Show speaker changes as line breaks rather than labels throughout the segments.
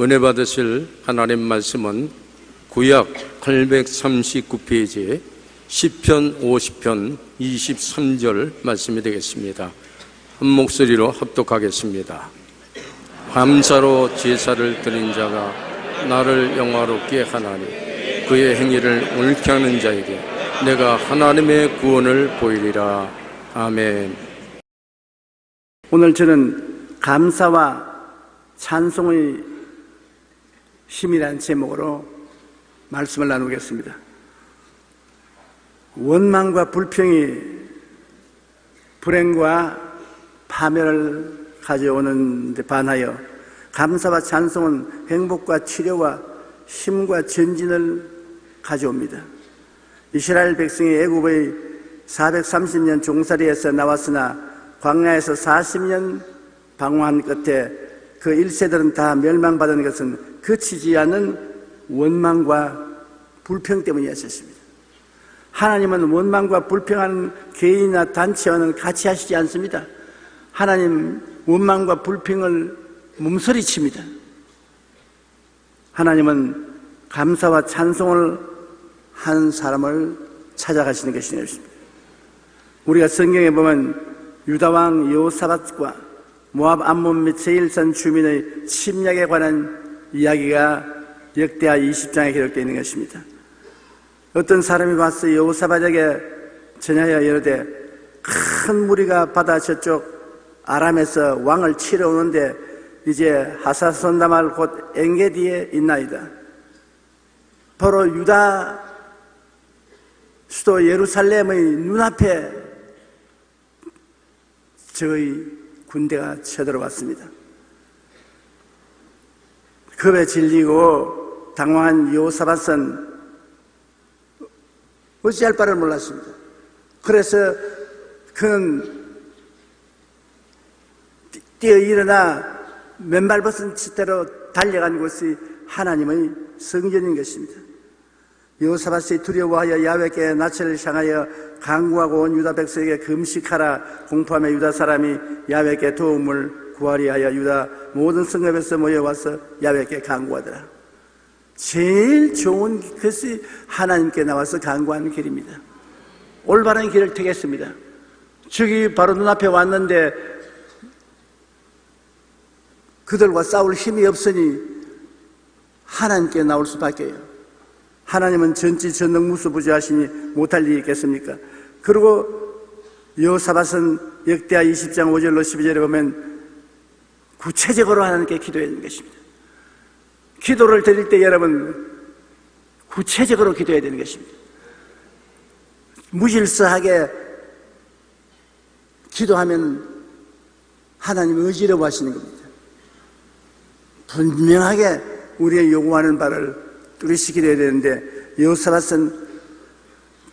은혜 받으실 하나님 말씀은 구약 839페이지 시편 50편 23절 말씀이 되겠습니다. 한 목소리로 합독하겠습니다. 감사로 제사를 드린 자가 나를 영화롭게 하나니 그의 행위를 옳게 하는 자에게 내가 하나님의 구원을 보이리라. 아멘.
오늘 저는 감사와 찬송의 힘이라는 제목으로 말씀을 나누겠습니다. 원망과 불평이 불행과 파멸을 가져오는 데 반하여 감사와 찬송은 행복과 치료와 힘과 전진을 가져옵니다. 이스라엘 백성이 애굽의 430년 종살이에서 나왔으나 광야에서 40년 방황한 끝에 그 1세들은 다 멸망받은 것은 그치지 않는 원망과 불평 때문이었습니다. 하나님은 원망과 불평하는 개인이나 단체와는 같이 하시지 않습니다. 하나님 원망과 불평을 몸서리칩니다. 하나님은 감사와 찬송을 한 사람을 찾아가시는 것이 것입니다. 우리가 성경에 보면 유다왕 여호사밧과 모압 암몬 및 세일산 주민의 침략에 관한 이야기가 역대하 20장에 기록되어 있는 것입니다. 어떤 사람이 와서 여호사밧에게 전하여 이르되 큰 무리가 바다 저쪽 아람에서 왕을 치러 오는데 이제 하사손다말 곧 엔게디에 있나이다. 바로 유다 수도 예루살렘의 눈앞에 저의 군대가 쳐들어왔습니다. 겁에 질리고 당황한 여호사밧은 어찌할 바를 몰랐습니다. 그래서 그는 뛰어 일어나 맨발 벗은 채로 달려간 곳이 하나님의 성전인 것입니다. 여호사밧이 두려워하여 야훼께 낯을 향하여 간구하고 온 유다 백성에게 금식하라 공포하며 유다 사람이 야훼께 도움을 구하리 하여 유다 모든 성읍에서 모여와서 야훼께 간구하더라. 제일 좋은 것이 하나님께 나와서 간구하는 길입니다. 올바른 길을 택했습니다. 저기 바로 눈앞에 왔는데 그들과 싸울 힘이 없으니 하나님께 나올 수밖에요. 하나님은 전지전능무수부지하시니 못할 일이 있겠습니까? 그리고 여호사밧은 역대하 20장 5절로 12절에 보면 구체적으로 하나님께 기도하는 것입니다. 기도를 드릴 때 여러분 구체적으로 기도해야 되는 것입니다. 무질서하게 기도하면 하나님이 어지러워하시는 겁니다. 분명하게 우리의 요구하는 바를 뚜렷이 기도해야 되는데 여호사밧은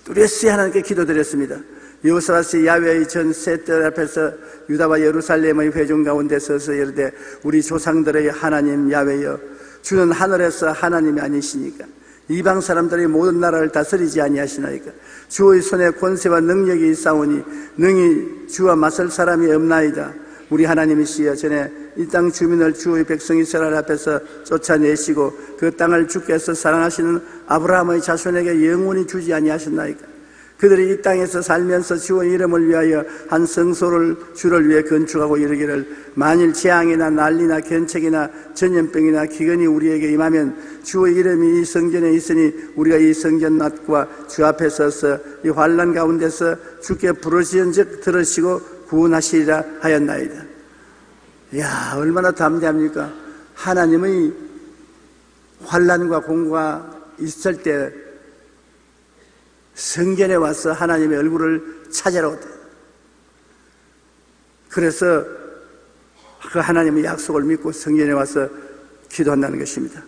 뚜렷이 하나님께 기도드렸습니다. 여호사밧이 야훼의 전 셋들 앞에서 유다와 예루살렘의 회중 가운데 서서 이르되 우리 조상들의 하나님 야훼여 주는 하늘에서 하나님이 아니시니까 이방 사람들의 모든 나라를 다스리지 아니하시나이까 주의 손에 권세와 능력이 있사오니 능히 주와 맞설 사람이 없나이다. 우리 하나님이시여 전에 이 땅 주민을 주의 백성 이스라엘 앞에서 쫓아내시고 그 땅을 주께서 사랑하시는 아브라함의 자손에게 영원히 주지 아니하셨나이까. 그들이 이 땅에서 살면서 주의 이름을 위하여 한 성소를 주를 위해 건축하고 이르기를 만일 재앙이나 난리나 견책이나 전염병이나 기근이 우리에게 임하면 주의 이름이 이 성전에 있으니 우리가 이 성전 낫과 주 앞에 서서 이 환난 가운데서 주께 부르시은즉 들으시고 구원하시리라 하였나이다. 이야, 얼마나 담대합니까? 하나님의 환난과 공고가 있을 때 성전에 와서 하나님의 얼굴을 찾으러 오다. 그래서 그 하나님의 약속을 믿고 성전에 와서 기도한다는 것입니다.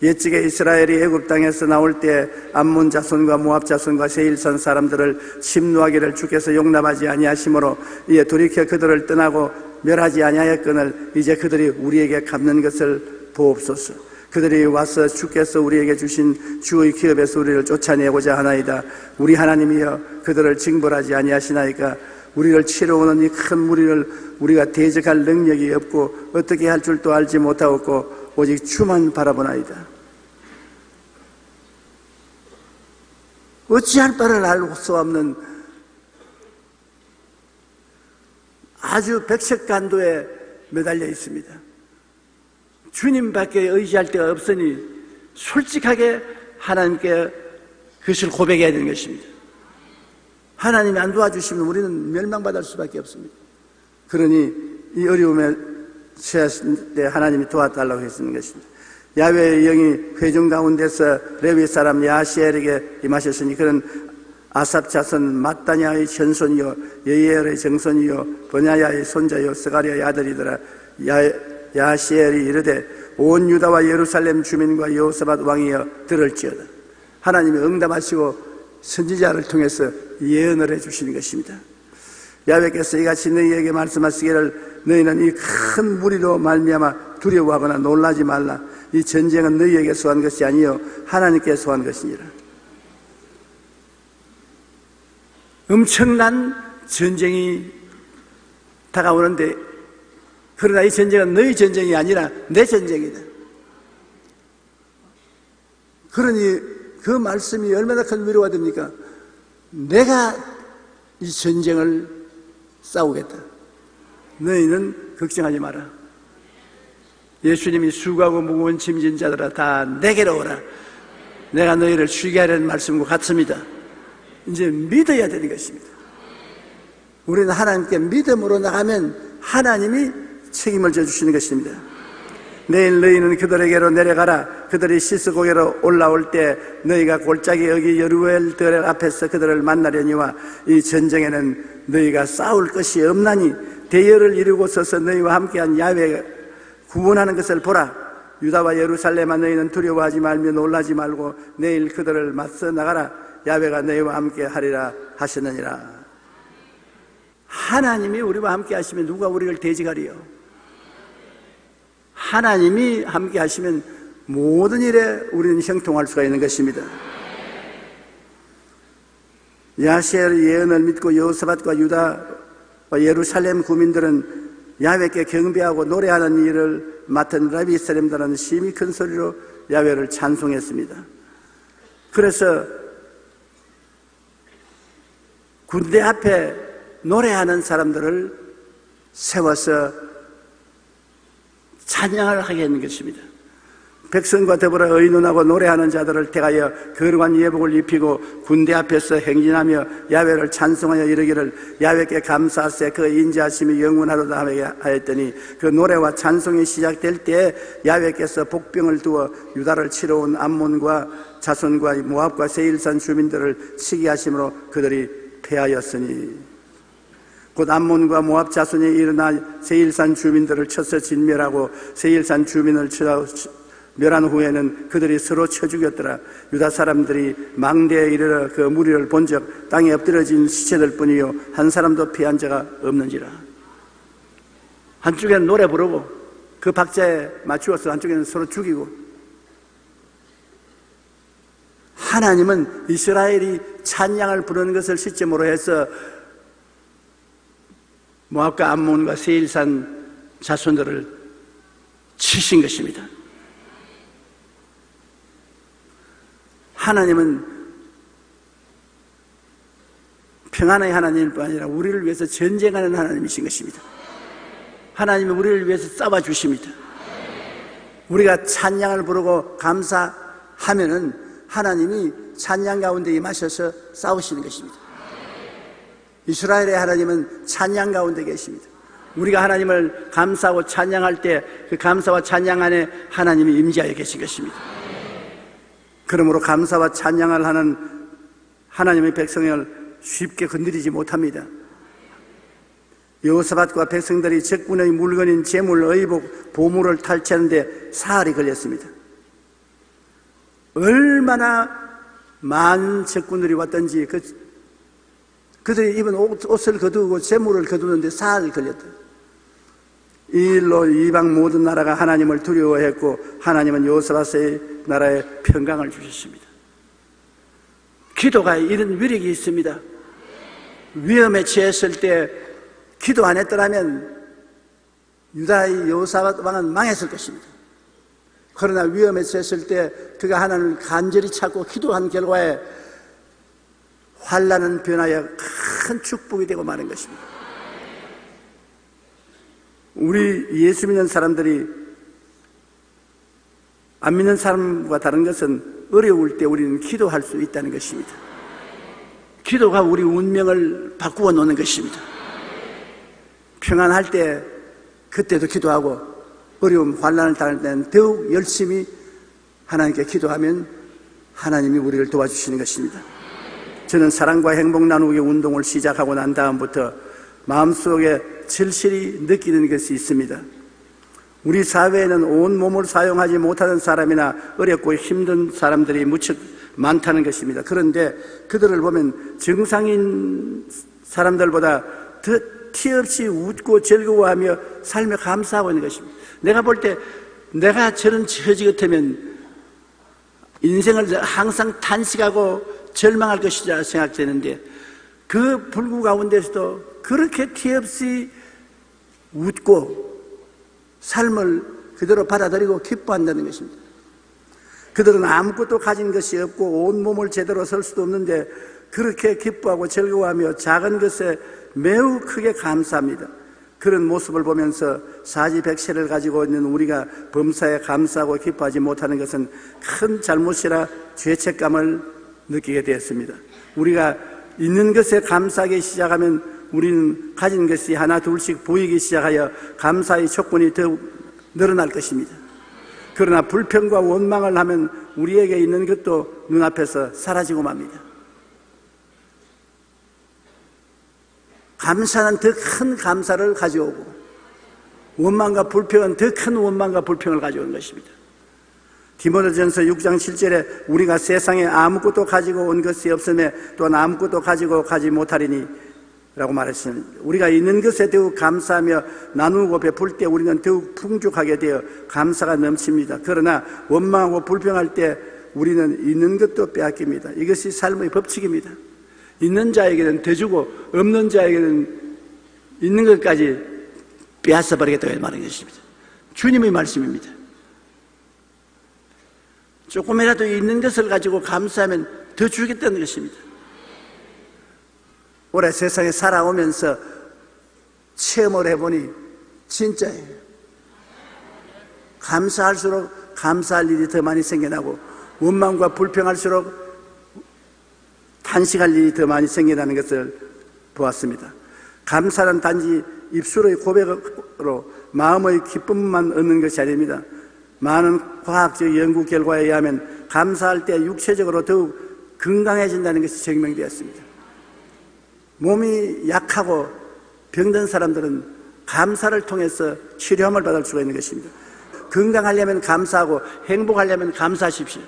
옛적에 이스라엘이 애굽 땅에서 나올 때 암몬 자손과 모압 자손과 세일산 사람들을 침노하기를 주께서 용납하지 아니하심으로 이에 돌이켜 그들을 떠나고 멸하지 아니하였거늘 이제 그들이 우리에게 갚는 것을 보옵소서. 그들이 와서 주께서 우리에게 주신 주의 기업에서 우리를 쫓아내고자 하나이다. 우리 하나님이여 그들을 징벌하지 아니하시나이까. 우리를 치러 오는 이 큰 무리를 우리가 대적할 능력이 없고 어떻게 할 줄도 알지 못하고 오직 주만 바라보나이다. 어찌할 바를 알 수 없는 아주 백색간도에 매달려 있습니다. 주님밖에 의지할 데가 없으니 솔직하게 하나님께 그것을 고백해야 되는 것입니다. 하나님이 안 도와주시면 우리는 멸망받을 수밖에 없습니다. 그러니 이 어려움에 처했을 때 하나님이 도와달라고 했는 것입니다. 야훼의 영이 회중 가운데서 레위 사람 야시엘에게 임하셨으니 그는 아삽 자손 마따냐의 현손이요 여이엘의 정손이요 버냐야의 손자요 스가랴의 아들이더라. 야시엘이 이르되 온 유다와 예루살렘 주민과 여호사밧 왕이여 들을지어다. 하나님이 응답하시고 선지자를 통해서 예언을 해주시는 것입니다. 야훼께서 이같이 너희에게 말씀하시기를 너희는 이 큰 무리로 말미암아 두려워하거나 놀라지 말라. 이 전쟁은 너희에게 소한 것이 아니요 하나님께 소한 것이니라. 엄청난 전쟁이 다가오는데 그러나 이 전쟁은 너희 전쟁이 아니라 내 전쟁이다. 그러니 그 말씀이 얼마나 큰 위로가 됩니까? 내가 이 전쟁을 싸우겠다. 너희는 걱정하지 마라. 예수님이 수고하고 무거운 짐진 자들아 다 내게로 오라. 내가 너희를 쉬게 하려는 말씀과 같습니다. 이제 믿어야 되는 것입니다. 우리는 하나님께 믿음으로 나가면 하나님이 책임을 져주시는 것입니다. 내일 너희는 그들에게로 내려가라. 그들이 시스고개로 올라올 때 너희가 골짜기 여기 여루엘 들 앞에서 그들을 만나려니와 이 전쟁에는 너희가 싸울 것이 없나니 대열을 이루고 서서 너희와 함께한 야훼가 구원하는 것을 보라. 유다와 예루살렘아 너희는 두려워하지 말며 놀라지 말고 내일 그들을 맞서 나가라. 야훼가 너희와 함께 하리라 하셨느니라. 하나님이 우리와 함께 하시면 누가 우리를 대적하리요? 하나님이 함께 하시면 모든 일에 우리는 형통할 수가 있는 것입니다. 야시엘의 예언을 믿고 여호사밧과 유다와 예루살렘 구민들은 야훼께 경배하고 노래하는 일을 맡은 라비 사람들은 심히 큰 소리로 야훼를 찬송했습니다. 그래서 군대 앞에 노래하는 사람들을 세워서 찬양을 하게 하는 것입니다. 백성과 더불어 의논하고 노래하는 자들을 택하여 거룩한 예복을 입히고 군대 앞에서 행진하며 야훼를 찬송하여 이르기를 야훼께 감사하세 그 인자하심이 영원하로다 하였더니 그 노래와 찬송이 시작될 때 야훼께서 복병을 두어 유다를 치러 온 암몬과 자손과 모압과 세일산 주민들을 치게 하심으로 그들이 패하였으니 곧 암몬과 모압 자손이 일어나 세일산 주민들을 쳐서 진멸하고 세일산 주민을 멸한 후에는 그들이 서로 쳐 죽였더라. 유다 사람들이 망대에 이르러 그 무리를 본즉 땅에 엎드려진 시체들 뿐이요 한 사람도 피한 자가 없는지라. 한쪽에는 노래 부르고 그 박자에 맞추어서 한쪽에는 서로 죽이고. 하나님은 이스라엘이 찬양을 부르는 것을 시점으로 해서 모압과 암몬과 세일산 자손들을 치신 것입니다. 하나님은 평안의 하나님일 뿐 아니라 우리를 위해서 전쟁하는 하나님이신 것입니다. 하나님은 우리를 위해서 싸워주십니다. 우리가 찬양을 부르고 감사하면은 하나님이 찬양 가운데 임하셔서 싸우시는 것입니다. 이스라엘의 하나님은 찬양 가운데 계십니다. 우리가 하나님을 감사하고 찬양할 때 그 감사와 찬양 안에 하나님이 임재하여 계신 것입니다. 그러므로 감사와 찬양을 하는 하나님의 백성을 쉽게 건드리지 못합니다. 여호사밧과 백성들이 적군의 물건인 재물, 의복, 보물을 탈취하는데 사흘이 걸렸습니다. 얼마나 많은 적군들이 왔던지 그들이 입은 옷을 거두고 재물을 거두는데 사흘이 걸렸다. 이 일로 이방 모든 나라가 하나님을 두려워했고 하나님은 여호사밧의 나라에 평강을 주셨습니다. 기도가 이런 위력이 있습니다. 위험에 처했을 때 기도 안 했더라면 유다의 여호사밧 왕은 망했을 것입니다. 그러나 위험에 처했을 때 그가 하나님을 간절히 찾고 기도한 결과에 환난은 변하여 큰 축복이 되고 마는 것입니다. 우리 예수 믿는 사람들이 안 믿는 사람과 다른 것은 어려울 때 우리는 기도할 수 있다는 것입니다. 기도가 우리 운명을 바꾸어 놓는 것입니다. 평안할 때 그때도 기도하고 어려움, 환난을 당할 때는 더욱 열심히 하나님께 기도하면 하나님이 우리를 도와주시는 것입니다. 저는 사랑과 행복 나누기 운동을 시작하고 난 다음부터 마음속에 절실히 느끼는 것이 있습니다. 우리 사회에는 온 몸을 사용하지 못하는 사람이나 어렵고 힘든 사람들이 무척 많다는 것입니다. 그런데 그들을 보면 정상인 사람들보다 더 티없이 웃고 즐거워하며 삶에 감사하고 있는 것입니다. 내가 볼 때 내가 저런 처지 같으면 인생을 항상 탄식하고 절망할 것이라 생각되는데 그 불구 가운데서도 그렇게 티없이 웃고 삶을 그대로 받아들이고 기뻐한다는 것입니다. 그들은 아무것도 가진 것이 없고 온몸을 제대로 설 수도 없는데 그렇게 기뻐하고 즐거워하며 작은 것에 매우 크게 감사합니다. 그런 모습을 보면서 사지백세를 가지고 있는 우리가 범사에 감사하고 기뻐하지 못하는 것은 큰 잘못이라 죄책감을 느끼게 되었습니다. 우리가 있는 것에 감사하기 시작하면 우리는 가진 것이 하나 둘씩 보이기 시작하여 감사의 조건이 더욱 늘어날 것입니다. 그러나 불평과 원망을 하면 우리에게 있는 것도 눈앞에서 사라지고 맙니다. 감사는 더 큰 감사를 가져오고 원망과 불평은 더 큰 원망과 불평을 가져오는 것입니다. 디모데전서 6장 7절에 우리가 세상에 아무것도 가지고 온 것이 없음에 또한 아무것도 가지고 가지 못하리니 라고 말했습니다. 우리가 있는 것에 더욱 감사하며 나누고 베풀 때 우리는 더욱 풍족하게 되어 감사가 넘칩니다. 그러나 원망하고 불평할 때 우리는 있는 것도 빼앗깁니다. 이것이 삶의 법칙입니다. 있는 자에게는 더 주고 없는 자에게는 있는 것까지 빼앗아 버리겠다고 말하는 것입니다. 주님의 말씀입니다. 조금이라도 있는 것을 가지고 감사하면 더 주겠다는 것입니다. 올해 세상에 살아오면서 체험을 해보니 진짜예요. 감사할수록 감사할 일이 더 많이 생겨나고 원망과 불평할수록 탄식할 일이 더 많이 생겨나는 것을 보았습니다. 감사는 단지 입술의 고백으로 마음의 기쁨만 얻는 것이 아닙니다. 많은 과학적 연구 결과에 의하면 감사할 때 육체적으로 더욱 건강해진다는 것이 증명되었습니다. 몸이 약하고 병든 사람들은 감사를 통해서 치료함을 받을 수가 있는 것입니다. 건강하려면 감사하고 행복하려면 감사하십시오.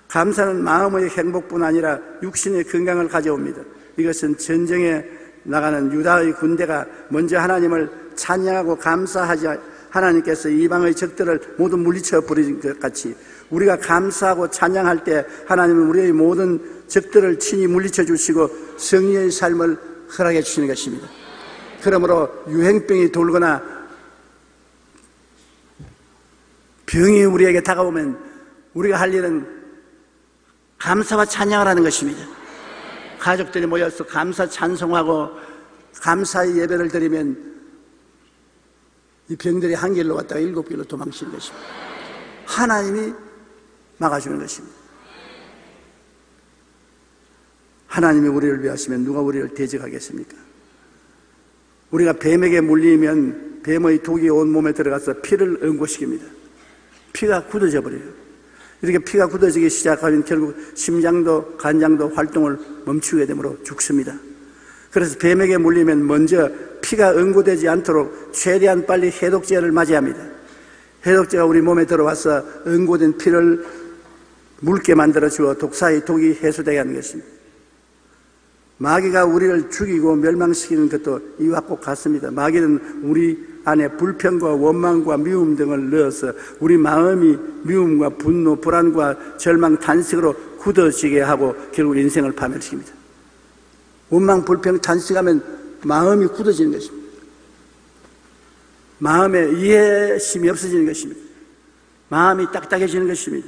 감사는 마음의 행복뿐 아니라 육신의 건강을 가져옵니다. 이것은 전쟁에 나가는 유다의 군대가 먼저 하나님을 찬양하고 감사하지 하나님께서 이방의 적들을 모두 물리쳐 버린 것 같이 우리가 감사하고 찬양할 때 하나님은 우리의 모든 적들을 친히 물리쳐 주시고 성리의 삶을 허락해 주시는 것입니다. 그러므로 유행병이 돌거나 병이 우리에게 다가오면 우리가 할 일은 감사와 찬양을 하는 것입니다. 가족들이 모여서 감사 찬송하고 감사의 예배를 드리면 이 병들이 한 길로 갔다가 7길로 도망치는 것입니다. 하나님이 막아주는 것입니다. 하나님이 우리를 위하시면 누가 우리를 대적하겠습니까? 우리가 뱀에게 물리면 뱀의 독이 온 몸에 들어가서 피를 응고시킵니다. 피가 굳어져 버려요. 이렇게 피가 굳어지기 시작하면 결국 심장도 간장도 활동을 멈추게 되므로 죽습니다. 그래서 뱀에게 물리면 먼저 피가 응고되지 않도록 최대한 빨리 해독제를 맞이합니다. 해독제가 우리 몸에 들어와서 응고된 피를 묽게 만들어 주어 독사의 독이 해소되게 하는 것입니다. 마귀가 우리를 죽이고 멸망시키는 것도 이와 꼭 같습니다. 마귀는 우리 안에 불평과 원망과 미움 등을 넣어서 우리 마음이 미움과 분노, 불안과 절망, 탄식으로 굳어지게 하고 결국 인생을 파멸시킵니다. 원망, 불평, 탄식하면 마음이 굳어지는 것입니다. 마음에 이해심이 없어지는 것입니다. 마음이 딱딱해지는 것입니다.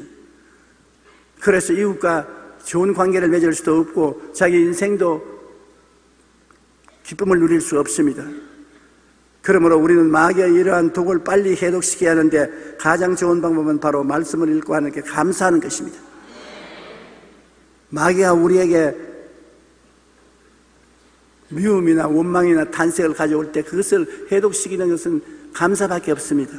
그래서 이웃과 좋은 관계를 맺을 수도 없고 자기 인생도 기쁨을 누릴 수 없습니다. 그러므로 우리는 마귀의 이러한 독을 빨리 해독시켜야 하는데 가장 좋은 방법은 바로 말씀을 읽고 하나님께 감사하는 것입니다. 마귀가 우리에게 미움이나 원망이나 탄식을 가져올 때 그것을 해독시키는 것은 감사밖에 없습니다.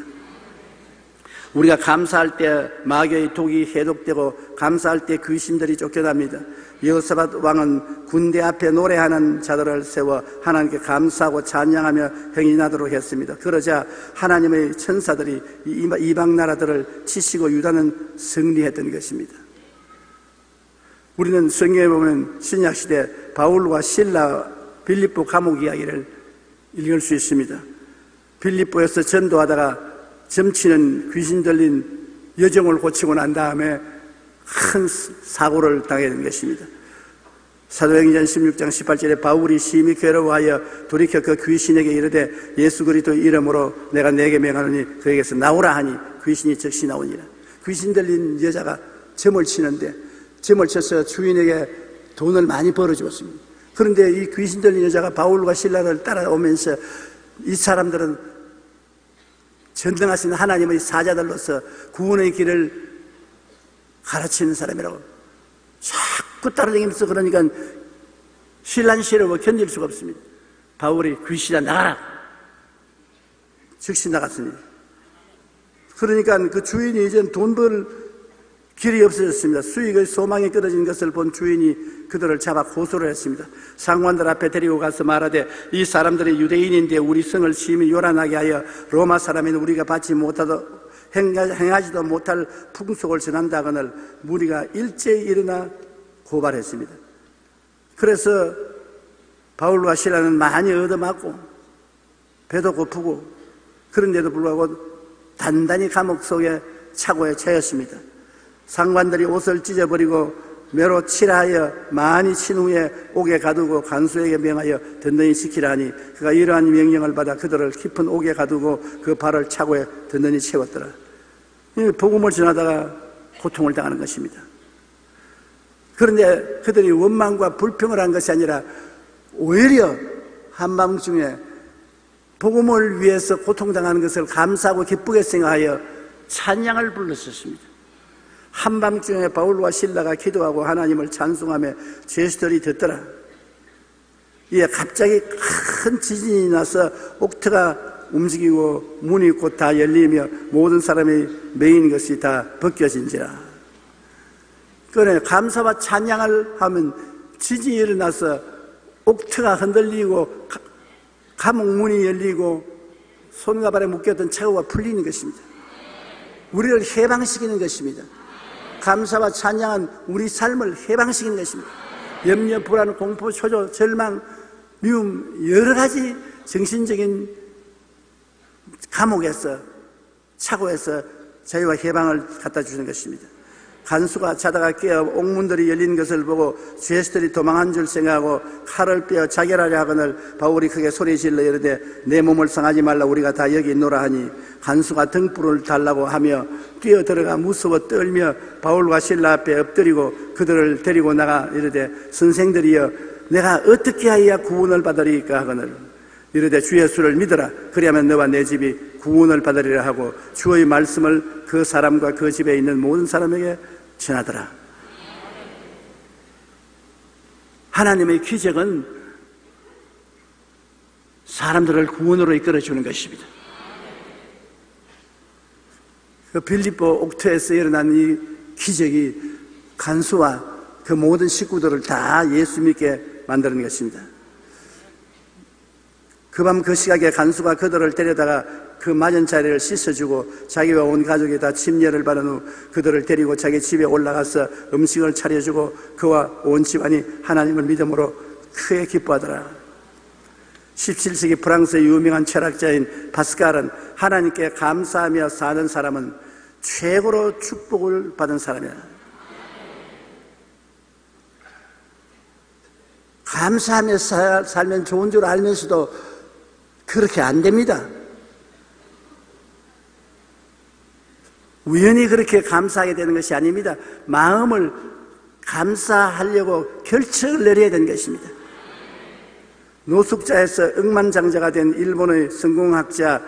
우리가 감사할 때 마귀의 독이 해독되고 감사할 때 귀신들이 쫓겨납니다. 여호사밧 왕은 군대 앞에 노래하는 자들을 세워 하나님께 감사하고 찬양하며 흥이 나도록 했습니다. 그러자 하나님의 천사들이 이방 나라들을 치시고 유다는 승리했던 것입니다. 우리는 성경에 보면 신약시대 바울과 실라 빌립보 감옥 이야기를 읽을 수 있습니다. 빌립보에서 전도하다가 점치는 귀신 들린 여종을 고치고 난 다음에 큰 사고를 당하게 된 것입니다. 사도행전 16장 18절에 바울이 심히 괴로워하여 돌이켜 그 귀신에게 이르되 예수 그리스도의 이름으로 내가 네게 명하노니 그에게서 나오라 하니 귀신이 즉시 나오니라. 귀신 들린 여자가 점을 치는데 점을 쳐서 주인에게 돈을 많이 벌어주었습니다. 그런데 이 귀신 들린 여자가 바울과 실라를 따라오면서 이 사람들은 전능하신 하나님의 사자들로서 구원의 길을 가르치는 사람이라고 자꾸 따라다니면서 그러니까 신란시러워 견딜 수가 없습니다. 바울이 귀신아 나가라! 즉시 나갔습니다. 그러니까 그 주인이 이제 돈 벌 길이 없어졌습니다. 수익의 소망이 끊어진 것을 본 주인이 그들을 잡아 고소를 했습니다. 상관들 앞에 데리고 가서 말하되 이 사람들이 유대인인데 우리 성을 심히 요란하게 하여 로마 사람인 우리가 받지 못하도 행하지도 못할 풍속을 전한다거늘 무리가 일제히 일어나 고발했습니다. 그래서 바울과 실라는 많이 얻어맞고 배도 고프고 그런데도 불구하고 단단히 감옥 속에 차고에 처했습니다. 상관들이 옷을 찢어버리고 매로 칠하여 많이 친 후에 옥에 가두고 간수에게 명하여 든든히 지키라 하니 그가 이러한 명령을 받아 그들을 깊은 옥에 가두고 그 발을 차고에 든든히 채웠더라. 복음을 전하다가 고통을 당하는 것입니다. 그런데 그들이 원망과 불평을 한 것이 아니라 오히려 한밤중에 복음을 위해서 고통당하는 것을 감사하고 기쁘게 생각하여 찬양을 불렀었습니다. 한밤중에 바울과 실라가 기도하고 하나님을 찬송하며 제수들이 듣더라. 이에 갑자기 큰 지진이 나서 옥터가 움직이고 문이 곧 다 열리며 모든 사람이 매인 것이 다 벗겨진지라. 그래 감사와 찬양을 하면 지진이 일어나서 옥터가 흔들리고 감옥 문이 열리고 손과 발에 묶였던 차고가 풀리는 것입니다. 우리를 해방시키는 것입니다. 감사와 찬양은 우리 삶을 해방시키는 것입니다. 염려, 불안, 공포, 초조, 절망, 미움 여러 가지 정신적인 감옥에서 차고에서 자유와 해방을 갖다 주는 것입니다. 간수가 자다가 깨어 옥문들이 열린 것을 보고 죄수들이 도망한 줄 생각하고 칼을 빼어 자결하려 하거늘 바울이 크게 소리질러 이르되 내 몸을 상하지 말라 우리가 다 여기 있노라 하니 간수가 등불을 달라고 하며 뛰어들어가 무서워 떨며 바울과 실라 앞에 엎드리고 그들을 데리고 나가 이르되 선생들이여 내가 어떻게 하여야 구원을 받으리까 하거늘 이르되 주 예수를 믿어라 그리하면 너와 내 집이 구원을 받으리라 하고 주의 말씀을 그 사람과 그 집에 있는 모든 사람에게 전하더라. 하나님의 기적은 사람들을 구원으로 이끌어주는 것입니다. 그 빌립보 옥토에서 일어난 이 기적이 간수와 그 모든 식구들을 다 예수 믿게 만드는 것입니다. 그 밤 그 시각에 간수가 그들을 데려다가 그 맞은 자리를 씻어주고 자기와 온 가족이 다 침례를 받은 후 그들을 데리고 자기 집에 올라가서 음식을 차려주고 그와 온 집안이 하나님을 믿음으로 크게 기뻐하더라. 17세기 프랑스의 유명한 철학자인 파스칼은 하나님께 감사하며 사는 사람은 최고로 축복을 받은 사람이야. 감사하며 살면 좋은 줄 알면서도 그렇게 안 됩니다. 우연히 그렇게 감사하게 되는 것이 아닙니다. 마음을 감사하려고 결정을 내려야 되는 것입니다. 노숙자에서 억만장자가 된 일본의 성공학자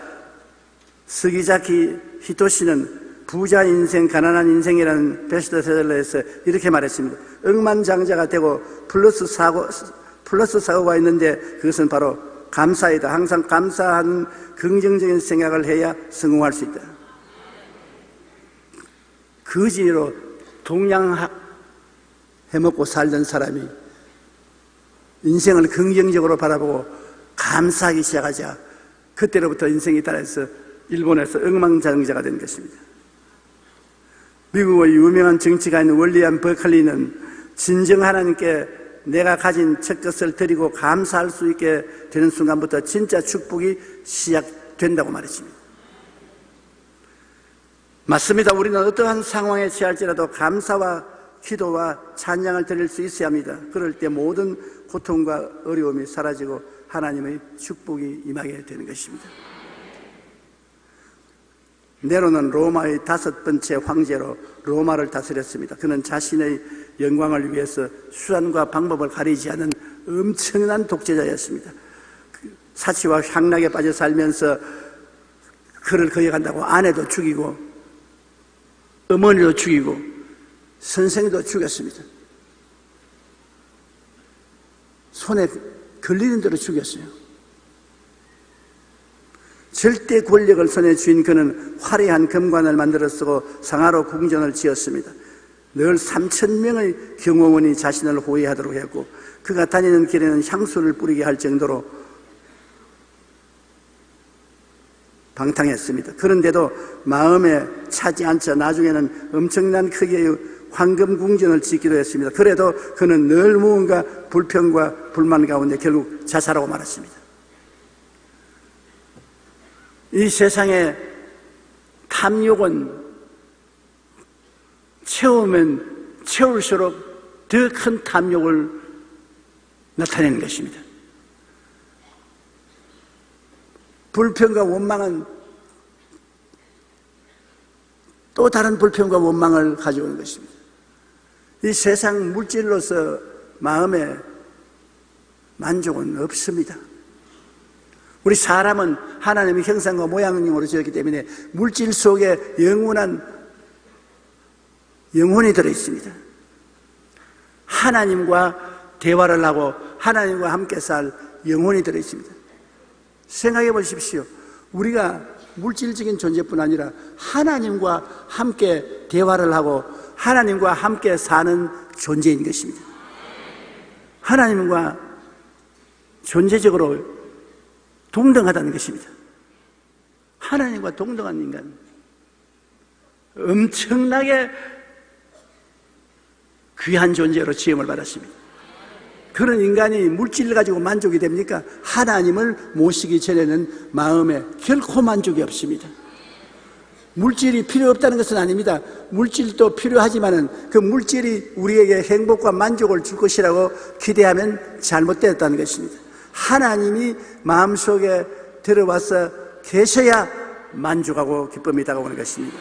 스기자키 히토시는 부자 인생, 가난한 인생이라는 베스트셀러에서 이렇게 말했습니다. 억만장자가 되고 플러스 사고가 있는데 그것은 바로 감사이다. 항상 감사하는 긍정적인 생각을 해야 성공할 수 있다. 거지로 동양 해먹고 살던 사람이 인생을 긍정적으로 바라보고 감사하기 시작하자 그때로부터 인생이 따라서 일본에서 억만장자가 된 것입니다. 미국의 유명한 정치가인 윌리엄 버클리는 진정 하나님께 내가 가진 첫 것을 드리고 감사할 수 있게 되는 순간부터 진짜 축복이 시작된다고 말했습니다. 맞습니다. 우리는 어떠한 상황에 처할지라도 감사와 기도와 찬양을 드릴 수 있어야 합니다. 그럴 때 모든 고통과 어려움이 사라지고 하나님의 축복이 임하게 되는 것입니다. 네로는 로마의 5번째 황제로 로마를 다스렸습니다. 그는 자신의 영광을 위해서 수단과 방법을 가리지 않은 엄청난 독재자였습니다. 사치와 향락에 빠져 살면서 그를 거역한다고 아내도 죽이고 어머니도 죽이고 선생도 죽였습니다. 손에 걸리는 대로 죽였어요. 절대 권력을 손에 쥔 그는 화려한 금관을 만들어 쓰고 상하로 궁전을 지었습니다. 늘 3,000명의 경호원이 자신을 호위하도록 했고 그가 다니는 길에는 향수를 뿌리게 할 정도로 방탕했습니다. 그런데도 마음에 차지 않자 나중에는 엄청난 크기의 황금 궁전을 짓기도 했습니다. 그래도 그는 늘 무언가 불평과 불만 가운데 결국 자살하고 말았습니다. 이 세상에 탐욕은 채우면 채울수록 더 큰 탐욕을 나타내는 것입니다. 불평과 원망은 또 다른 불평과 원망을 가져오는 것입니다. 이 세상 물질로서 마음에 만족은 없습니다. 우리 사람은 하나님의 형상과 모양으로 지었기 때문에 물질 속에 영원한 영혼이 들어있습니다. 하나님과 대화를 하고 하나님과 함께 살 영혼이 들어있습니다. 생각해 보십시오. 우리가 물질적인 존재뿐 아니라 하나님과 함께 대화를 하고 하나님과 함께 사는 존재인 것입니다. 하나님과 존재적으로 동등하다는 것입니다. 하나님과 동등한 인간, 엄청나게 귀한 존재로 지음을 받았습니다. 그런 인간이 물질을 가지고 만족이 됩니까? 하나님을 모시기 전에는 마음에 결코 만족이 없습니다. 물질이 필요 없다는 것은 아닙니다. 물질도 필요하지만은 그 물질이 우리에게 행복과 만족을 줄 것이라고 기대하면 잘못되었다는 것입니다. 하나님이 마음속에 들어와서 계셔야 만족하고 기쁨이 다가오는 것입니다.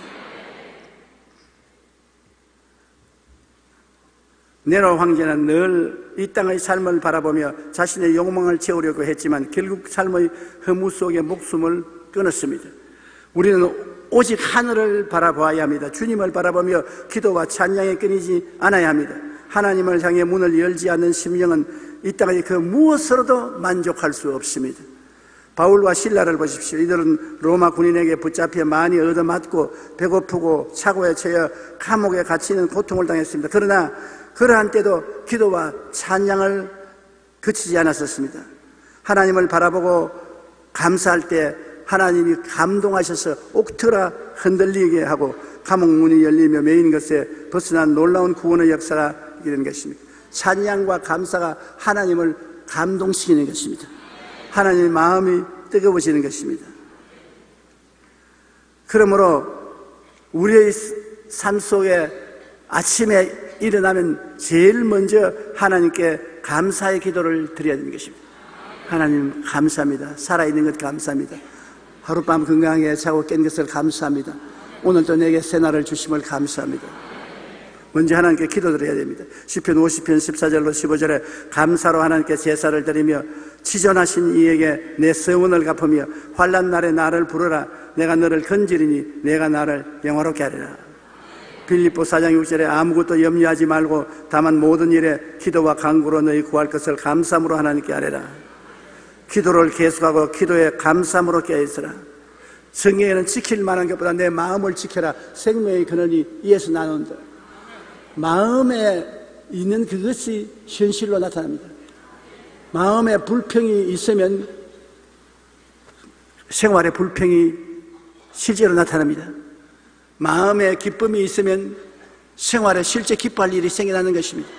네로 황제는 늘 이 땅의 삶을 바라보며 자신의 욕망을 채우려고 했지만 결국 삶의 허무 속에 목숨을 끊었습니다. 우리는 오직 하늘을 바라보아야 합니다. 주님을 바라보며 기도와 찬양에 끊이지 않아야 합니다. 하나님을 향해 문을 열지 않는 심령은 이 땅의 그 무엇으로도 만족할 수 없습니다. 바울과 실라를 보십시오. 이들은 로마 군인에게 붙잡혀 많이 얻어맞고 배고프고 차고에 처해 감옥에 갇히는 고통을 당했습니다. 그러나 그러한 때도 기도와 찬양을 그치지 않았었습니다. 하나님을 바라보고 감사할 때 하나님이 감동하셔서 옥터라 흔들리게 하고 감옥 문이 열리며 메인 것에 벗어난 놀라운 구원의 역사가 이런 것입니다. 찬양과 감사가 하나님을 감동시키는 것입니다. 하나님의 마음이 뜨거워지는 것입니다. 그러므로 우리의 삶 속에 아침에 일어나면 제일 먼저 하나님께 감사의 기도를 드려야 되는 것입니다. 하나님 감사합니다. 살아있는 것 감사합니다. 하룻밤 건강하게 자고 깬 것을 감사합니다. 오늘도 내게 새날을 주심을 감사합니다. 먼저 하나님께 기도드려야 됩니다. 시편 50편 14절로 15절에 감사로 하나님께 제사를 드리며 치전하신 이에게 내 성원을 갚으며 환난 날에 나를 부르라. 내가 너를 건지리니 내가 나를 영화롭게 하리라. 빌립보 4장 6절에 아무것도 염려하지 말고 다만 모든 일에 기도와 간구로 너희 구할 것을 감사함으로 하나님께 아뢰라. 기도를 계속하고 기도에 감사함으로 깨어있으라. 성경에는 지킬 만한 것보다 내 마음을 지켜라. 생명의 근원이 이에서 나온다. 마음에 있는 그것이 현실로 나타납니다. 마음에 불평이 있으면 생활에 불평이 실제로 나타납니다. 마음에 기쁨이 있으면 생활에 실제 기뻐할 일이 생겨나는 것입니다.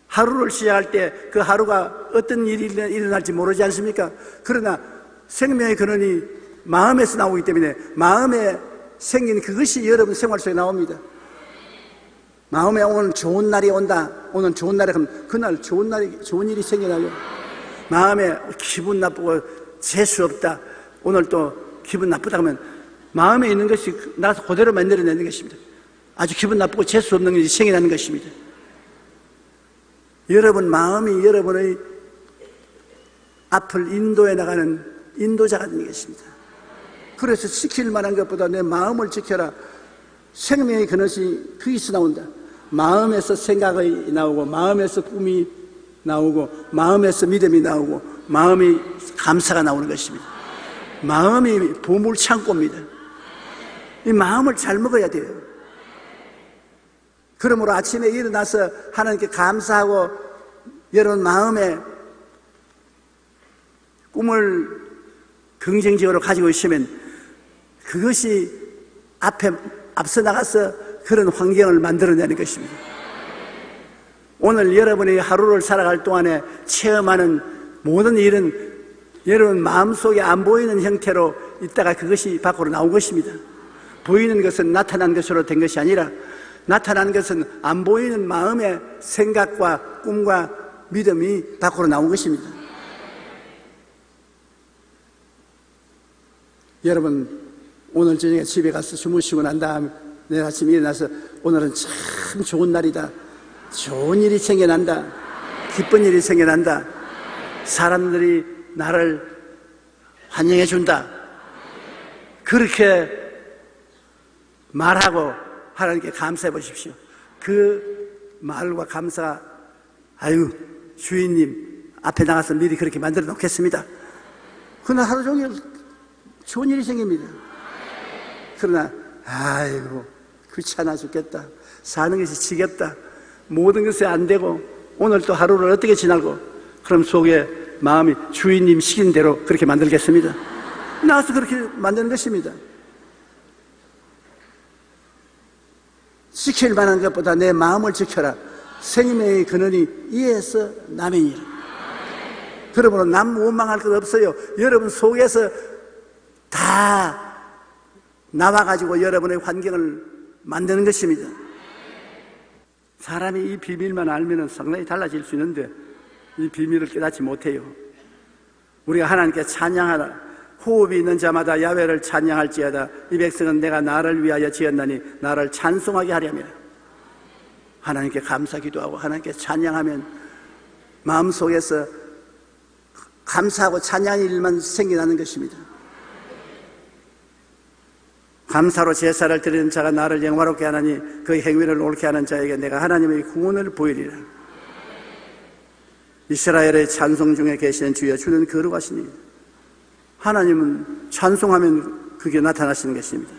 하루를 시작할 때 그 하루가 어떤 일이 일어날지 모르지 않습니까? 그러나 생명의 근원이 마음에서 나오기 때문에 마음에 생긴 그것이 여러분 생활 속에 나옵니다. 마음에 오늘 좋은 날이 온다. 오늘 좋은 날에 가면 그날 좋은 일이 생겨나요. 마음에 기분 나쁘고 재수 없다. 오늘 또 기분 나쁘다 하면 마음에 있는 것이 나서 그대로 만들어내는 것입니다. 아주 기분 나쁘고 재수 없는 일이 생겨나는 것입니다. 여러분 마음이 여러분의 앞을 인도해 나가는 인도자가 되는 것입니다. 그래서 지킬 만한 것보다 내 마음을 지켜라. 생명의 근원이 거기서 나온다. 마음에서 생각이 나오고 마음에서 꿈이 나오고 마음에서 믿음이 나오고 마음이 감사가 나오는 것입니다. 마음이 보물 창고입니다. 이 마음을 잘 먹어야 돼요. 그러므로 아침에 일어나서 하나님께 감사하고 여러분 마음에 꿈을 긍정적으로 가지고 있으면 그것이 앞서 나가서 그런 환경을 만들어내는 것입니다. 오늘 여러분이 하루를 살아갈 동안에 체험하는 모든 일은 여러분 마음속에 안 보이는 형태로 있다가 그것이 밖으로 나온 것입니다. 보이는 것은 나타난 것으로 된 것이 아니라 나타난 것은 안 보이는 마음의 생각과 꿈과 믿음이 밖으로 나온 것입니다. 여러분 오늘 저녁에 집에 가서 주무시고 난 다음에 내일 아침에 일어나서 오늘은 참 좋은 날이다. 좋은 일이 생겨난다. 기쁜 일이 생겨난다. 사람들이 나를 환영해 준다. 그렇게 말하고 하나님께 감사해 보십시오. 그 말과 감사, 아유 주인님 앞에 나가서 미리 그렇게 만들어 놓겠습니다. 그날 하루 종일 좋은 일이 생깁니다. 그러나 아이고 귀찮아 죽겠다. 사는 것이 지겹다. 모든 것이 안 되고 오늘 또 하루를 어떻게 지나고 그럼 속에 마음이 주인님 시킨 대로 그렇게 만들겠습니다. 나와서 그렇게 만드는 것입니다. 지킬 만한 것보다 내 마음을 지켜라. 생명의 근원이 이에서 남이니라. 그러므로 남 원망할 것 없어요. 여러분 속에서 다 나와가지고 여러분의 환경을 만드는 것입니다. 사람이 이 비밀만 알면 상당히 달라질 수 있는데 이 비밀을 깨닫지 못해요. 우리가 하나님께 찬양하라. 호흡이 있는 자마다 야훼를 찬양할지어다. 이 백성은 내가 나를 위하여 지었나니 나를 찬송하게 하려면 하나님께 감사 기도하고 하나님께 찬양하면 마음속에서 감사하고 찬양의 일만 생겨나는 것입니다. 감사로 제사를 드리는 자가 나를 영화롭게 하나니 그 행위를 옳게 하는 자에게 내가 하나님의 구원을 보이리라. 이스라엘의 찬송 중에 계시는 주여 주는 거룩하시니 하나님은 찬송하면 그게 나타나시는 것입니다.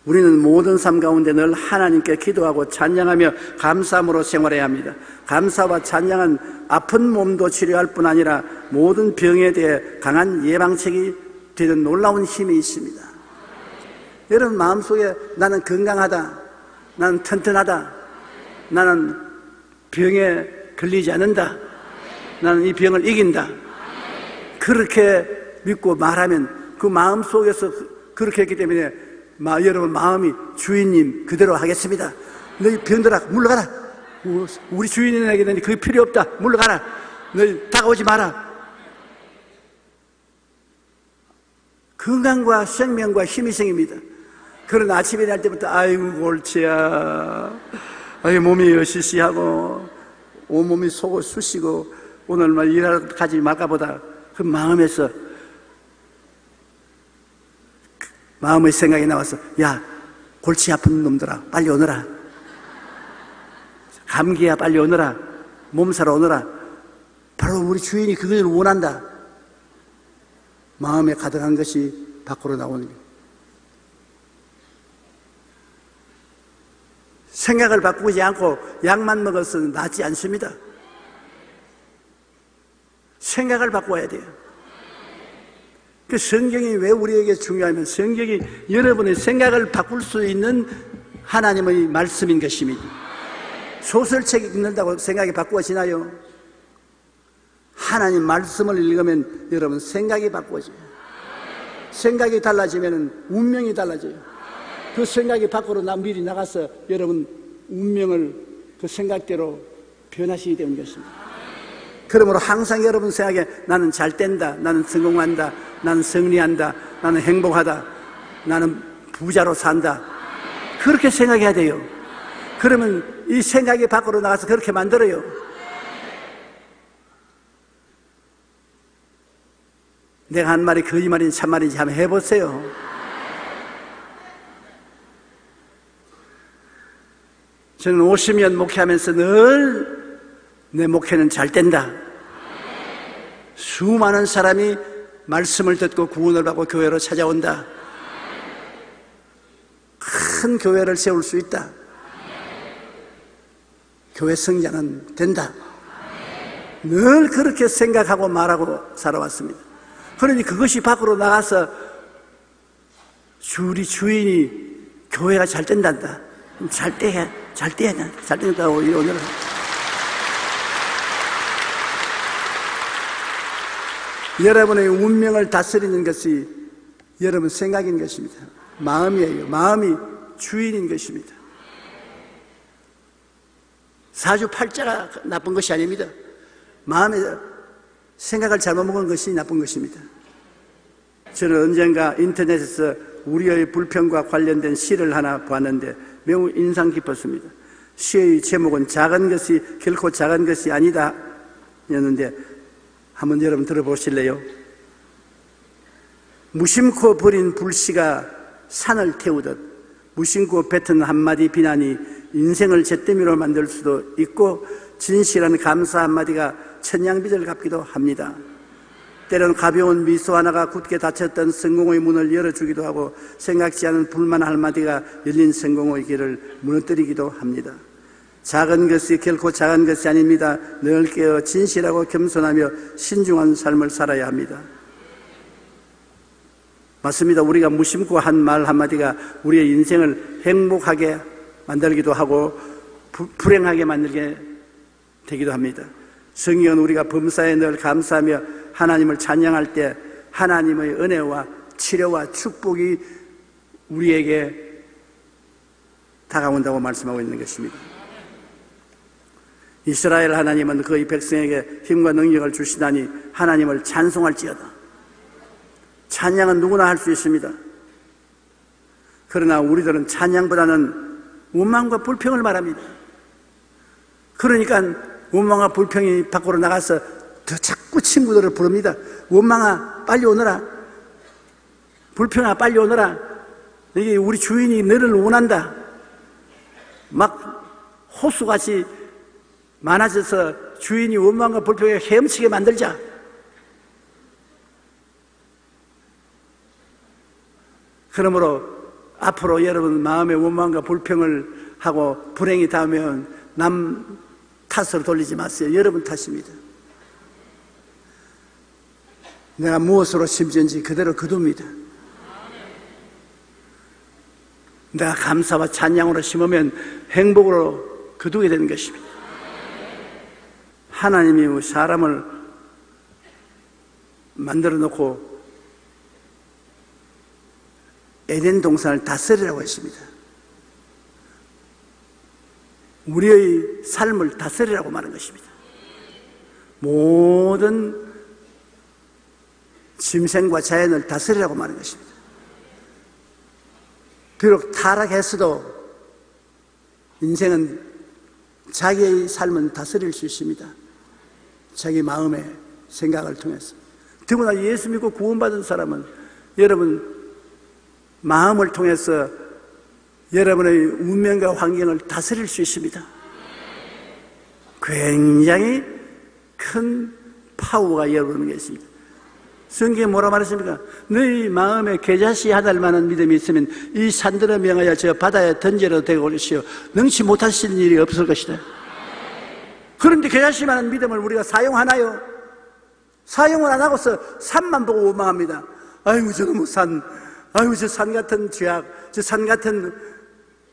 우리는 모든 삶 가운데 늘 하나님께 기도하고 찬양하며 감사함으로 생활해야 합니다. 감사와 찬양은 아픈 몸도 치료할 뿐 아니라 모든 병에 대해 강한 예방책이 되는 놀라운 힘이 있습니다. 여러분 마음속에 나는 건강하다, 나는 튼튼하다, 나는 병에 걸리지 않는다, 나는 이 병을 이긴다. 그렇게 믿고 말하면 그 마음 속에서 그렇게 했기 때문에 여러분 마음이 주인님 그대로 하겠습니다. 너희 병들아 물러가라. 우리 주인에게는 그게 필요 없다. 물러가라. 너희 다가오지 마라. 건강과 생명과 힘이 생깁니다. 그러나 아침에 날 때부터 아이고 골치야, 아이고 몸이 여시시하고 온몸이 속을 쑤시고 오늘 말 일하러 가지 말까 보다 그 마음에서 마음의 생각이 나와서 야 골치 아픈 놈들아 빨리 오너라. 감기야 빨리 오너라. 몸살아 오너라. 바로 우리 주인이 그걸 원한다. 마음에 가득한 것이 밖으로 나오는 거예요. 생각을 바꾸지 않고 약만 먹어서 낫지 않습니다. 생각을 바꿔야 돼요. 그 성경이 왜 우리에게 중요하면 성경이 여러분의 생각을 바꿀 수 있는 하나님의 말씀인 것입니다. 소설책 읽는다고 생각이 바꾸어지나요? 하나님 말씀을 읽으면 여러분 생각이 바꾸어져요. 생각이 달라지면 운명이 달라져요. 그 생각이 밖으로 미리 나가서 여러분 운명을 그 생각대로 변화시키게 되는 것입니다. 그러므로 항상 여러분 생각에 나는 잘 된다, 나는 성공한다, 나는 승리한다, 나는 행복하다, 나는 부자로 산다, 그렇게 생각해야 돼요. 그러면 이 생각이 밖으로 나가서 그렇게 만들어요. 내가 한 말이 거짓말인지 참말인지 한번 해보세요. 저는 50년 목회하면서 늘 내 목회는 잘 된다. 수많은 사람이 말씀을 듣고 구원을 받고 교회로 찾아온다. 큰 교회를 세울 수 있다. 교회 성장은 된다. 늘 그렇게 생각하고 말하고 살아왔습니다. 그러니 그것이 밖으로 나가서 우리 주인이 교회가 잘 된단다. 잘 된다고 오늘 여러분의 운명을 다스리는 것이 여러분 생각인 것입니다. 마음이에요. 마음이 주인인 것입니다. 사주팔자가 나쁜 것이 아닙니다. 마음에 생각을 잘못 먹은 것이 나쁜 것입니다. 저는 언젠가 인터넷에서 우리의 불평과 관련된 시를 하나 봤는데 매우 인상 깊었습니다. 시의 제목은 작은 것이 결코 작은 것이 아니다 였는데 한번 여러분 들어보실래요? 무심코 버린 불씨가 산을 태우듯 무심코 뱉은 한마디 비난이 인생을 잿더미로 만들 수도 있고 진실한 감사 한마디가 천냥빚을 갚기도 합니다. 때론 가벼운 미소 하나가 굳게 닫혔던 성공의 문을 열어주기도 하고 생각지 않은 불만 한마디가 열린 성공의 길을 무너뜨리기도 합니다. 작은 것이 결코 작은 것이 아닙니다. 늘 깨어 진실하고 겸손하며 신중한 삶을 살아야 합니다. 맞습니다. 우리가 무심코 한 말 한마디가 우리의 인생을 행복하게 만들기도 하고 불행하게 만들게 되기도 합니다. 성경은 우리가 범사에 늘 감사하며 하나님을 찬양할 때 하나님의 은혜와 치료와 축복이 우리에게 다가온다고 말씀하고 있는 것입니다. 이스라엘 하나님은 그의 백성에게 힘과 능력을 주시다니 하나님을 찬송할지어다. 찬양은 누구나 할 수 있습니다. 그러나 우리들은 찬양보다는 원망과 불평을 말합니다. 그러니까 원망과 불평이 밖으로 나가서 더 자꾸 친구들을 부릅니다. 원망아 빨리 오너라. 불평아 빨리 오너라. 이게 우리 주인이 너를 원한다. 막 호수같이 많아져서 주인이 원망과 불평에 헤엄치게 만들자. 그러므로 앞으로 여러분 마음의 원망과 불평을 하고 불행이 닿으면 남 탓으로 돌리지 마세요. 여러분 탓입니다. 내가 무엇으로 심지은지 그대로 거둡니다. 내가 감사와 찬양으로 심으면 행복으로 거두게 되는 것입니다. 하나님이 사람을 만들어 놓고 에덴 동산을 다스리라고 했습니다. 우리의 삶을 다스리라고 말한 것입니다. 모든 짐승과 자연을 다스리라고 말한 것입니다. 비록 타락했어도 인생은 자기의 삶은 다스릴 수 있습니다. 자기 마음의 생각을 통해서. 더구나 예수 믿고 구원받은 사람은 여러분 마음을 통해서 여러분의 운명과 환경을 다스릴 수 있습니다. 굉장히 큰 파워가 여러분에게 있습니다. 성경에 뭐라 말했습니까? 너희 마음에 겨자씨 하늘만한 믿음이 있으면 이 산들을 명하여 저 바다에 던져도 되고 그러시오. 능치 못하시는 일이 없을 것이다. 그런데 겨자씨만한 믿음을 우리가 사용하나요? 사용을 안 하고서 산만 보고 원망합니다. 아이고 저놈의 산, 아이고 저 산 같은 죄악, 저 산 같은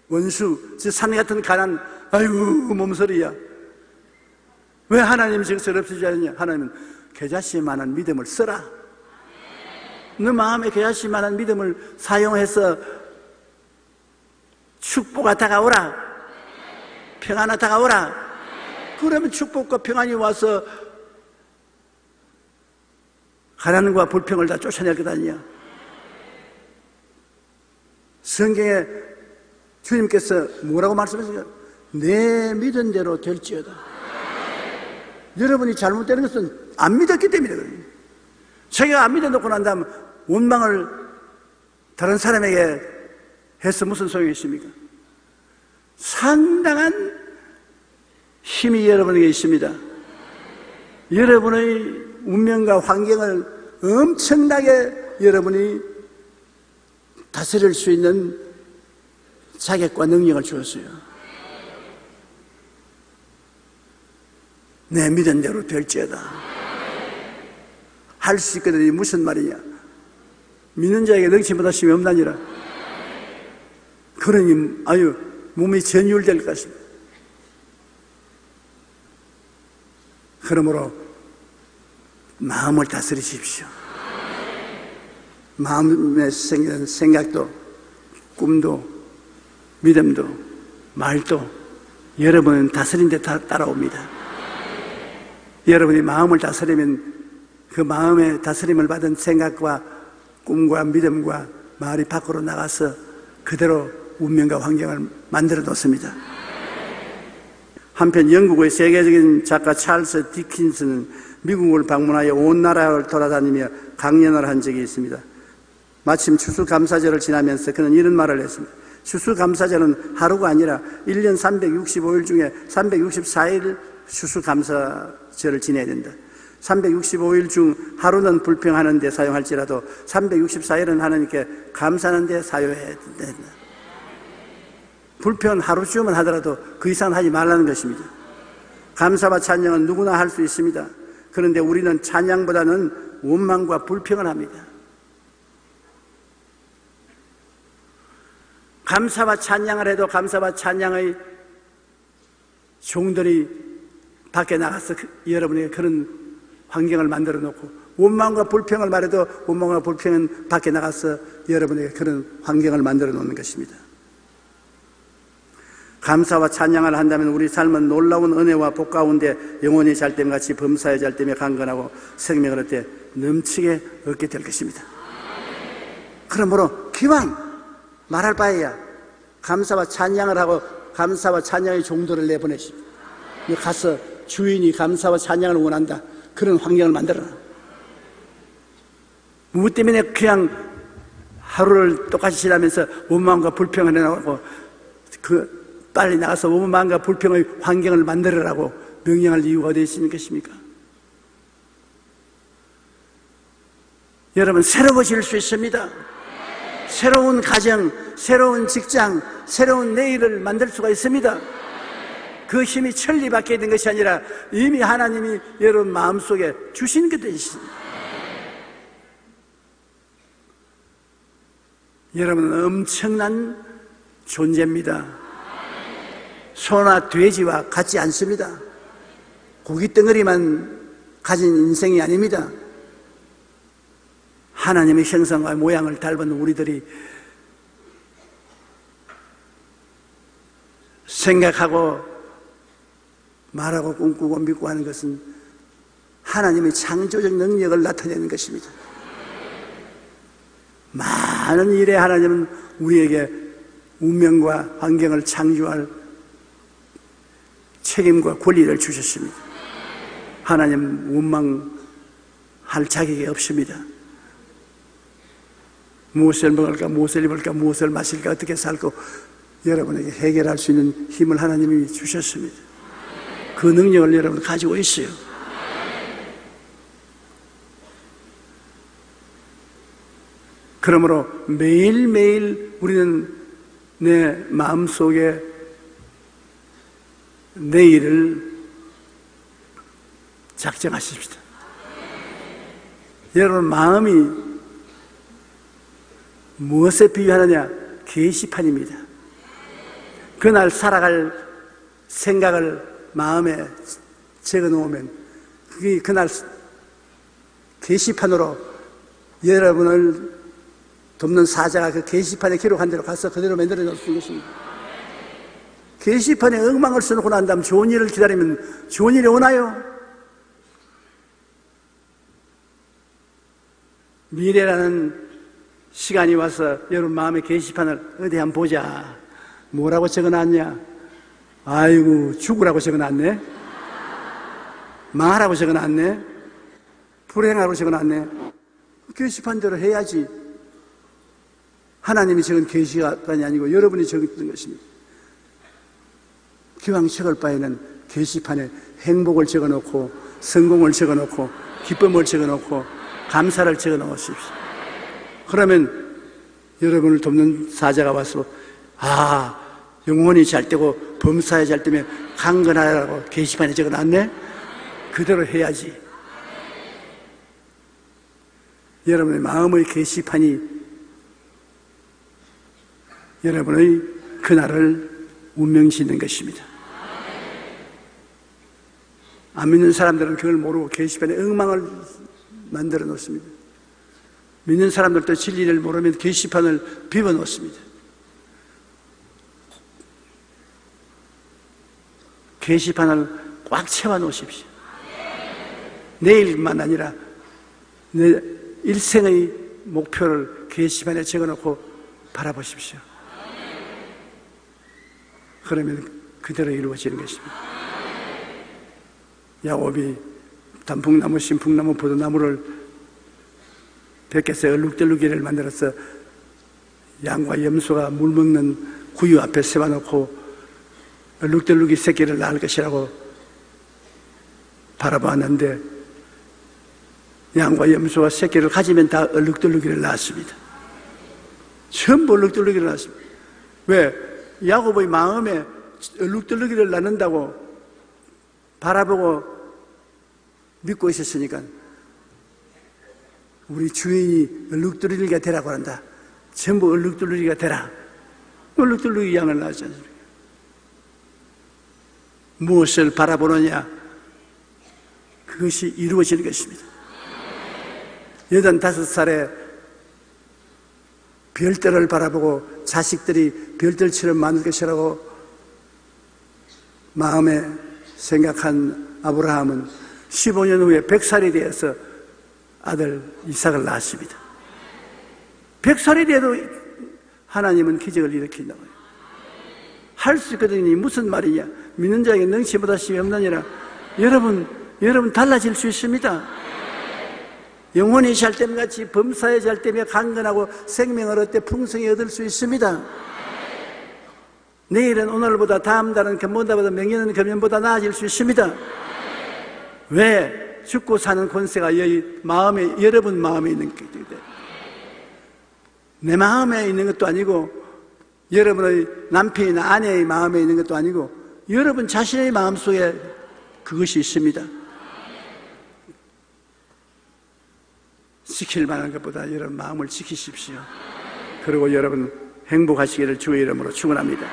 원수, 저 산 같은 가난, 아이고 몸서리야. 왜 하나님이 정서를 없애지 않느냐? 하나님은 겨자씨만한 믿음을 써라. 너 마음에 겨자씨만한 믿음을 사용해서 축복가 다가오라. 평안이 다가오라. 그러면 축복과 평안이 와서 가난과 불평을 다 쫓아낼 것 아니냐. 성경에 주님께서 뭐라고 말씀하셨어요? 내 믿은 대로 될지어다. 여러분이 잘못되는 것은 안 믿었기 때문에 그래요. 자기가 안 믿어놓고 난 다음 원망을 다른 사람에게 해서 무슨 소용이 있습니까? 상당한 힘이 여러분에게 있습니다. 여러분의 운명과 환경을 엄청나게 여러분이 다스릴 수 있는 자격과 능력을 주었어요. 내 믿은 대로 될지어다. 할 수 있거든요. 무슨 말이냐? 믿는 자에게 능치 못하심이 없나니라. 그러니 아유 몸이 전율될 것 같습니다. 그러므로 마음을 다스리십시오. 마음에 생기는 생각도 꿈도 믿음도 말도 여러분은 다스린 데 따라옵니다. 여러분이 마음을 다스리면 그 마음의 다스림을 받은 생각과 꿈과 믿음과 말이 밖으로 나가서 그대로 운명과 환경을 만들어 놓습니다. 한편 영국의 세계적인 작가 찰스 디킨스는 미국을 방문하여 온 나라를 돌아다니며 강연을 한 적이 있습니다. 마침 추수감사절을 지나면서 그는 이런 말을 했습니다. 추수감사절은 하루가 아니라 1년 365일 중에 364일 추수감사절을 지내야 된다. 365일 중 하루는 불평하는 데 사용할지라도 364일은 하나님께 감사하는 데 사용해야 된다. 불평은 하루쯤은 하더라도 그 이상은 하지 말라는 것입니다. 감사와 찬양은 누구나 할 수 있습니다. 그런데 우리는 찬양보다는 원망과 불평을 합니다. 감사와 찬양을 해도 감사와 찬양의 종들이 밖에 나가서 여러분에게 그런 환경을 만들어 놓고, 원망과 불평을 말해도 원망과 불평은 밖에 나가서 여러분에게 그런 환경을 만들어 놓는 것입니다. 감사와 찬양을 한다면 우리 삶은 놀라운 은혜와 복 가운데 영원히 잘됨 같이 범사의 잘됨에 강건하고 생명을 얻되 넘치게 얻게 될 것입니다. 그러므로 기왕 말할 바에야 감사와 찬양을 하고 감사와 찬양의 종들을 내보내십시오. 가서 주인이 감사와 찬양을 원한다. 그런 환경을 만들어라. 무엇 때문에 그냥 하루를 똑같이 지나면서 원망과 불평을 해나가고 빨리 나가서 원망과 불평의 환경을 만들어라고 명령할 이유가 어디 있는 것입니까? 여러분 새로워질 수 있습니다. 새로운 가정, 새로운 직장, 새로운 내일을 만들 수가 있습니다. 그 힘이 천리밖에 있는 것이 아니라 이미 하나님이 여러분 마음속에 주신 것이십니다. 여러분은 엄청난 존재입니다. 소나 돼지와 같지 않습니다. 고깃 덩어리만 가진 인생이 아닙니다. 하나님의 형상과 모양을 닮은 우리들이 생각하고 말하고 꿈꾸고 믿고 하는 것은 하나님의 창조적 능력을 나타내는 것입니다. 많은 일에 하나님은 우리에게 운명과 환경을 창조할 책임과 권리를 주셨습니다. 하나님 원망할 자격이 없습니다. 무엇을 먹을까, 무엇을 입을까, 무엇을 마실까, 어떻게 살고 여러분에게 해결할 수 있는 힘을 하나님이 주셨습니다. 그 능력을 여러분 가지고 있어요. 그러므로 매일매일 우리는 내 마음속에 내일을 작정하십시다. 여러분 마음이 무엇에 비유하느냐? 계시판입니다. 그날 살아갈 생각을 마음에 적어 놓으면 그게 그날 계시판으로 여러분을 돕는 사자가 그 게시판에 기록한 대로 가서 그대로 만들어 놓을 수 있는 것입니다. 게시판에 엉망을 써놓고 난 다음 좋은 일을 기다리면 좋은 일이 오나요? 미래라는 시간이 와서 여러분 마음의 게시판을 어디 한번 보자. 뭐라고 적어놨냐? 아이고 죽으라고 적어놨네. 망하라고 적어놨네. 불행하라고 적어놨네. 게시판대로 해야지. 하나님이 적은 게시판이 아니고 여러분이 적었던 것입니다. 기왕 적을 바에는 게시판에 행복을 적어놓고 성공을 적어놓고 기쁨을 적어놓고 감사를 적어놓으십시오. 그러면 여러분을 돕는 사자가 와서 영혼이 잘 되고 범사에 잘 되면 강건하라고 게시판에 적어놨네? 그대로 해야지. 여러분의 마음의 게시판이 여러분의 그날을 운명짓는 것입니다. 안 믿는 사람들은 그걸 모르고 게시판에 엉망을 만들어 놓습니다. 믿는 사람들도 진리를 모르면 게시판을 비워 놓습니다. 게시판을 꽉 채워 놓으십시오. 내일만 아니라 내 일생의 목표를 게시판에 적어 놓고 바라보십시오. 그러면 그대로 이루어지는 것입니다. 야곱이 단풍나무, 신풍나무, 포도나무를 벽에서 얼룩덜룩이를 만들어서 양과 염소가 물 먹는 구유 앞에 세워놓고 얼룩덜룩이 새끼를 낳을 것이라고 바라보았는데 양과 염소가 새끼를 가지면 다 얼룩덜룩이를 낳았습니다. 전부 얼룩덜룩이를 낳았습니다. 왜? 야곱의 마음에 얼룩덜룩이를 낳는다고 바라보고 믿고 있었으니까 우리 주인이 얼룩덜룩이가 되라고 한다. 전부 얼룩덜룩이가 되라. 얼룩덜룩이 양을 낳았지 않습니까? 무엇을 바라보느냐? 그것이 이루어지는 것입니다. 85살에 별들을 바라보고 자식들이 별들처럼 많을 것이라고 마음에 생각한 아브라함은 15년 후에 100살이 되어서 아들 이삭을 낳았습니다. 100살이 돼도 하나님은 기적을 일으킨다고 해요. 할 수 있거든요. 무슨 말이냐? 믿는 자에게 능치보다 심이 없느니라. 여러분 달라질 수 있습니다. 영혼이 잘 됨 같이 범사에 잘 되며 강건하고 생명을 얻되 풍성히 얻을 수 있습니다. 내일은 오늘보다, 다음 달은 금보다보다, 명년은 금년보다 나아질 수 있습니다. 왜? 죽고 사는 권세가 여러분 마음에 있는 거기 때문에. 내 마음에 있는 것도 아니고 여러분의 남편이나 아내의 마음에 있는 것도 아니고 여러분 자신의 마음속에 그것이 있습니다. 지킬 만한 것보다 여러분 마음을 지키십시오. 그리고 여러분 행복하시기를 주의 이름으로 축원합니다.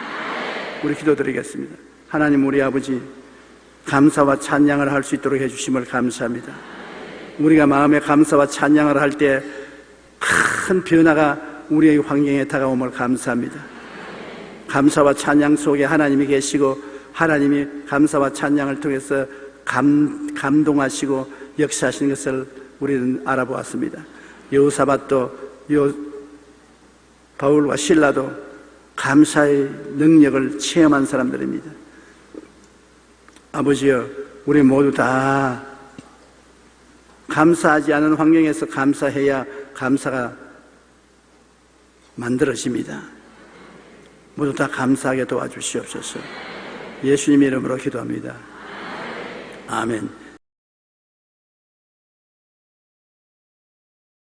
우리 기도드리겠습니다. 하나님, 우리 아버지, 감사와 찬양을 할 수 있도록 해주심을 감사합니다. 우리가 마음에 감사와 찬양을 할 때 큰 변화가 우리의 환경에 다가옴을 감사합니다. 감사와 찬양 속에 하나님이 계시고 하나님이 감사와 찬양을 통해서 감동하시고 역사하시는 것을 우리는 알아보았습니다. 여호사밧도 바울과 실라도 감사의 능력을 체험한 사람들입니다. 아버지여, 우리 모두 다 감사하지 않은 환경에서 감사해야 감사가 만들어집니다. 모두 다 감사하게 도와주시옵소서. 예수님 이름으로 기도합니다. 아멘.